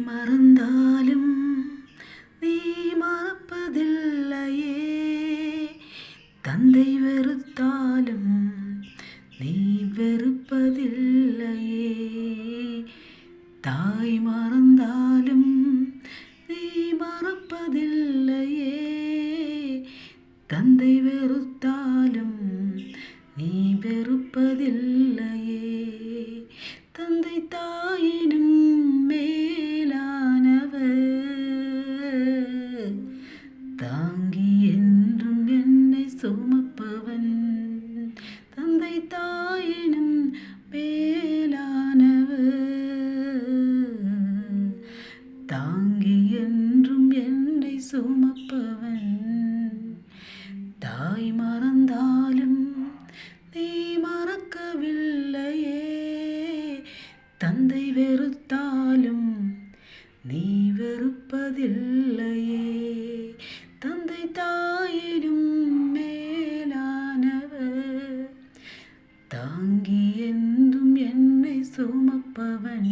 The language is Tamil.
மறந்தாலும் நீ மறப்பதில்லையே, தந்தை வெறுத்தாலும் நீ வெறுப்பதில்லையே, தாய் மறந்தாலும் நீ மறப்பதில்லையே, தந்தை வெறுத்தாலும் நீ வெறுப்பதில்லையே. தந்தை தாயினும் மேலானவர், தாங்கி என்றும் என்னை சுமப்பவன். தந்தை தாயினும் மேலானவர், தாங்கி என்றும் என்னை சுமப்பவன். தாய் மறந்தாலும் நீ மறக்கவில்லையே, தந்தை வெறுத்தாலும் நீ வெறுப்பதில்லையே. தந்தை தாயினும் மேலானவர், தாங்கி என்றும் என்னை சுமப்பவன்.